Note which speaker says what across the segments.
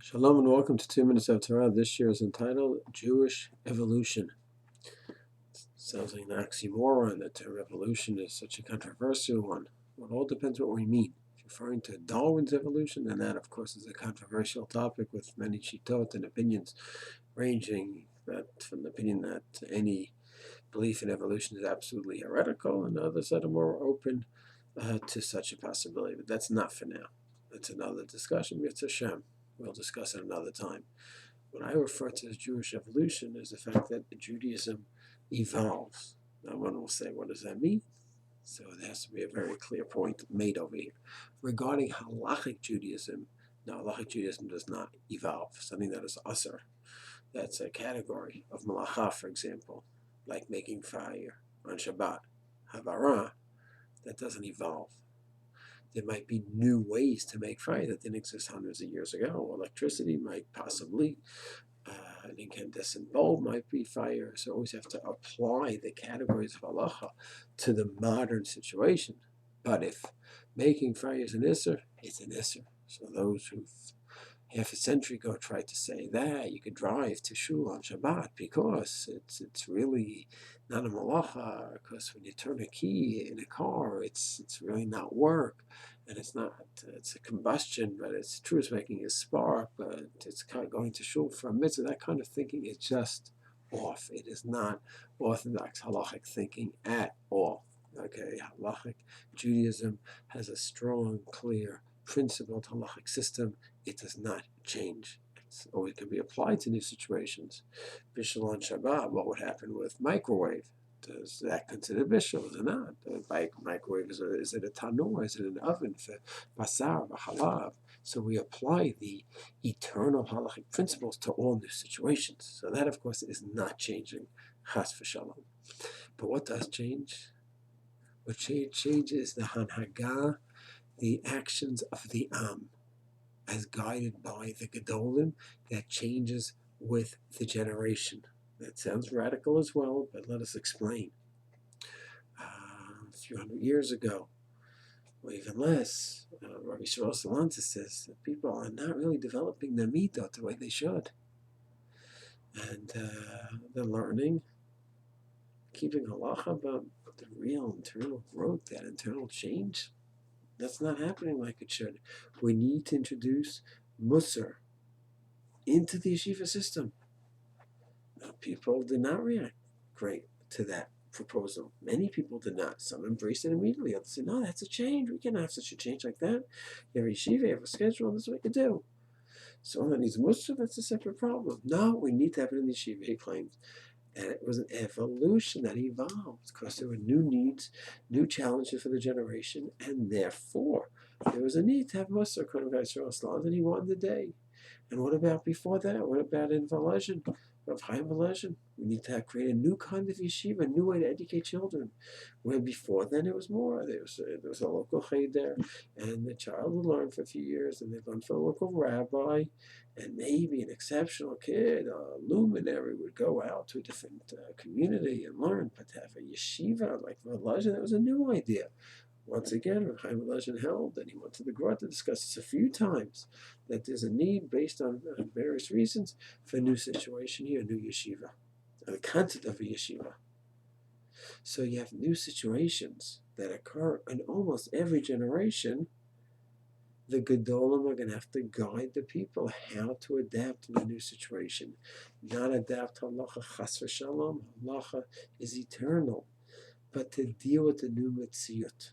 Speaker 1: Shalom and welcome to 2 Minutes of Torah. This year is entitled Jewish Evolution. Sounds like an oxymoron. The term evolution is such a controversial one. Well, it all depends what we mean. If you're referring to Darwin's evolution, then that, of course, is a controversial topic with many shitot and opinions ranging from the opinion that any belief in evolution is absolutely heretical, and others that are more open to such a possibility. But that's not for now. That's another discussion. Mitzvah Hashem. We'll discuss it another time. What I refer to as Jewish evolution is the fact that Judaism evolves. Now, one will say, what does that mean? So there has to be a very clear point made over here. Regarding halachic Judaism, now halachic Judaism does not evolve. Something that is asur, that's a category of malacha, for example, like making fire on Shabbat, havara, that doesn't evolve. There might be new ways to make fire that didn't exist hundreds of years ago. Electricity might possibly, an incandescent bulb might be fire. So always have to apply the categories of halacha to the modern situation. But if making fire is an isser, it's an isser. So those who half a century ago tried to say that you could drive to shul on Shabbat because it's really not a malacha, because when you turn a key in a car, it's really not work, and it's a combustion, but it's true it's making a spark, but it's kind of going to shul for a mitzvah. That kind of thinking is just off. It is not orthodox halachic thinking at all. Okay, halachic Judaism has a strong, clear, principled halachic system. It does not change. It's always can be applied to new situations. Bishul on Shabbat, what would happen with microwave? Does that consider bishul? Is it not? The microwave, is it a tanur? Is it an oven for basar, for halab? So we apply the eternal halachic principles to all new situations. So that, of course, is not changing. Chas v'shalom. But what does change? What changes the hanhagah, the actions of the Am, as guided by the Gedolim, that changes with the generation. That sounds radical as well, but let us explain. A few hundred years ago, or even less, Rabbi Yisrael Salanter says that people are not really developing their midot the way they should. And they're learning, keeping halacha, but the real internal growth, that internal change, that's not happening like it should. We need to introduce Musar into the yeshiva system. People did not react great to that proposal. Many people did not. Some embraced it immediately. Others said, no, that's a change. We cannot have such a change like that. You have a yeshiva, you have a schedule, and this is what you do. Someone that needs Musar, that's a separate problem. No, we need to have it in the yeshiva, he claims. And it was an evolution that evolved because there were new needs, new challenges for the generation, and therefore there was a need to have Musar, and he won the day. And what about before that? What about in Volozhin, of Chaim Volozhin? We need to create a new kind of yeshiva, a new way to educate children. Where before then it was more. There was a local cheder, and the child would learn for a few years, and they'd learn for a local rabbi, and maybe an exceptional kid, a luminary, would go out to a different community and learn. But to have a yeshiva like Volozhin, that was a new idea. Once again, Chaim Volozhin held, and he went to the Grot to discuss this a few times, that there's a need based on various reasons for a new situation here, a new yeshiva, the concept of a yeshiva. So you have new situations that occur in almost every generation. The Gedolim are going to have to guide the people how to adapt to the new situation. Not adapt to halacha chas v'shalom. Halacha is eternal, but to deal with the new metziut.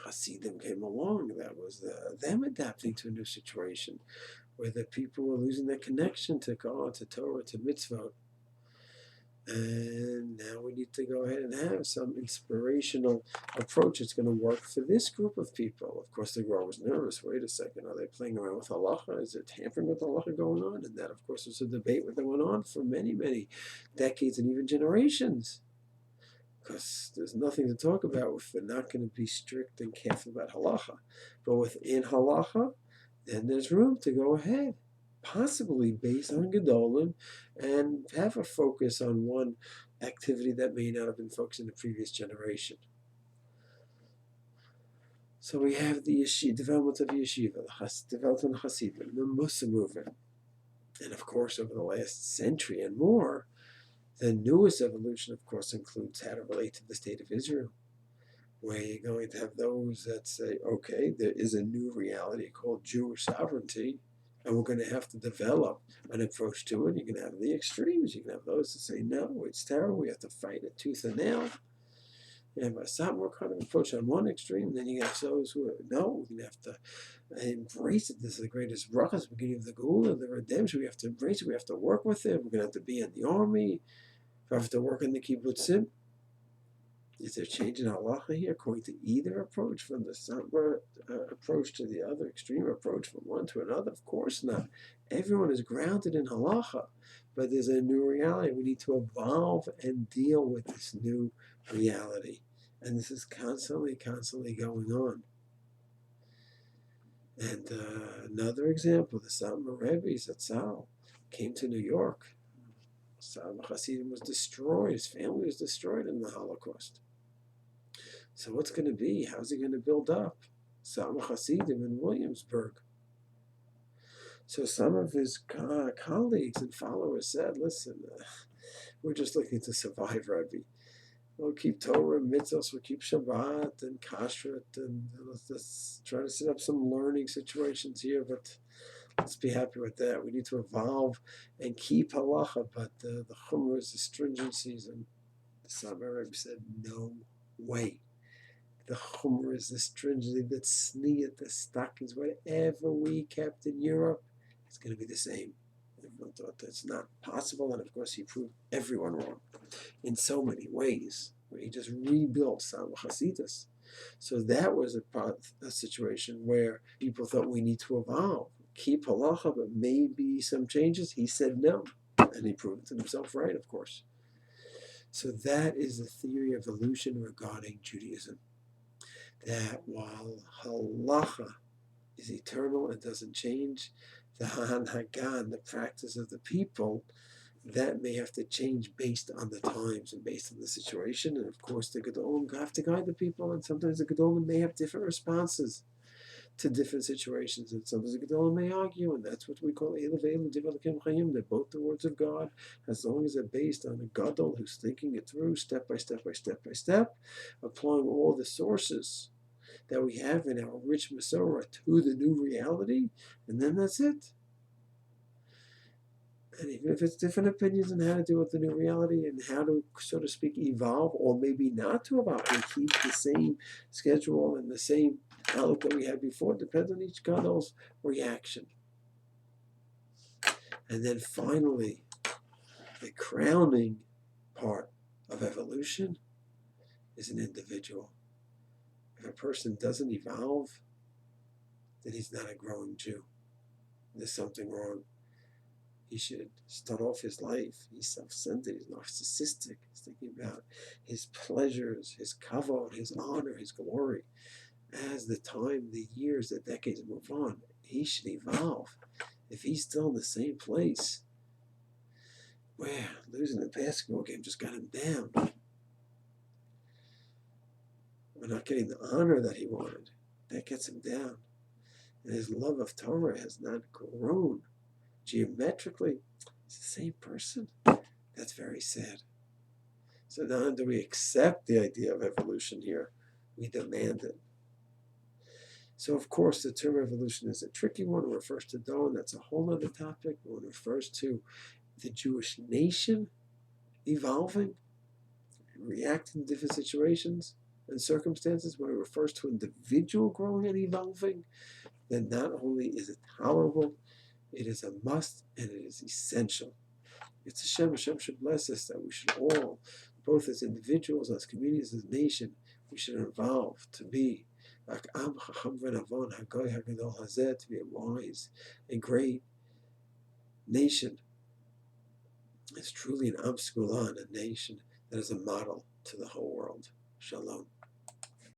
Speaker 1: Hasidim came along. That was them adapting to a new situation where the people were losing their connection to God, to Torah, to mitzvot. And now we need to go ahead and have some inspirational approach that's going to work for this group of people. Of course, the Gra was nervous. Wait a second, are they playing around with halacha? Is there tampering with halacha going on? And that, of course, was a debate that went on for many, many decades and even generations. Because there's nothing to talk about if we're not going to be strict and careful about halacha. But within halacha, then there's room to go ahead, possibly based on Gedolim, and have a focus on one activity that may not have been focused in the previous generation. So we have the development of yeshiva, the development of Hasidim, the Mussar movement. And of course, over the last century and more, the newest evolution, of course, includes how to relate to the state of Israel, where you're going to have those that say, okay, there is a new reality called Jewish sovereignty, and we're going to have to develop an approach to it. You're going to have the extremes. You can have those that say, no, it's terrible. We have to fight it tooth and nail. You have a somewhat kind of approach on one extreme, then you have those who are, no, we're going to have to embrace it. This is the greatest brachas, beginning of the Geula, the redemption. We have to embrace it. We have to work with it. We're going to have to be in the army. We have to work in the kibbutzim. Is there change in halacha here according to either approach, from the Sambar approach to the other extreme approach, from one to another? Of course not. Everyone is grounded in halacha, but there's a new reality. We need to evolve and deal with this new reality. And this is constantly going on. And another example, the Satmar Rebbe Zatzal came to New York. Satmar Hasidim was destroyed. His family was destroyed in the Holocaust. So what's going to be? How's he going to build up? Satmar Hasidim in Williamsburg. So some of his colleagues and followers said, listen, we're just looking to survive, Rebbe. We'll keep Torah, mitzvahs, we'll keep Shabbat and Kashrut, and let's try to set up some learning situations here, but let's be happy with that. We need to evolve and keep halacha, but the chumras, the stringencies, and the Satmar Rebbe said, no way. The chumras, the stringency, the tzniut, the stockings, whatever we kept in Europe, it's going to be the same. Everyone thought that's not possible, and of course he proved everyone wrong in so many ways, where he just rebuilt Satmar Hasidus. So that was a situation where people thought we need to evolve, keep halacha, but maybe some changes. He said no, and he proved himself right, of course. So that is the theory of evolution regarding Judaism. That while halacha is eternal and doesn't change, the hanhagan, the practice of the people, that may have to change based on the times and based on the situation. And of course, the Gedolim have to guide the people, and sometimes the Gedolim may have different responses to different situations, and sometimes the Gedolim may argue, and that's what we call Eilu V'Eilu Divrei Elokim Chayim. They're both the words of God, as long as they're based on a Gadol who's thinking it through step by step by step by step, applying all the sources that we have in our rich Masorah to the new reality, and then that's it. And even if it's different opinions on how to deal with the new reality and how to, so to speak, evolve, or maybe not to evolve and keep the same schedule and the same outlook that we had before, depends on each Gadol's reaction. And then finally, the crowning part of evolution is an individual. If a person doesn't evolve, then he's not a growing Jew. There's something wrong. He should start off his life. He's self-centered, he's narcissistic. He's thinking about his pleasures, his kavod, his honor, his glory. As the time, the years, the decades move on, he should evolve. If he's still in the same place, where losing the basketball game just got him down, we're not getting the honor that he wanted, that gets him down. And his love of Torah has not grown geometrically. It's the same person. That's very sad. So not only do we accept the idea of evolution here, we demand it. So of course the term evolution is a tricky one. It refers to Darwin. That's a whole other topic. When it refers to the Jewish nation evolving, reacting to different situations and circumstances, when it refers to an individual growing and evolving, then not only is it tolerable, it is a must, and it is essential. It's Hashem should bless us that we should all, both as individuals, as communities, as a nation, we should evolve to be like Am Chacham V'Navon Hagoy Hagadol Hazeh, to be a wise and great nation. It's truly an Am Skulan, a nation that is a model to the whole world. Shalom.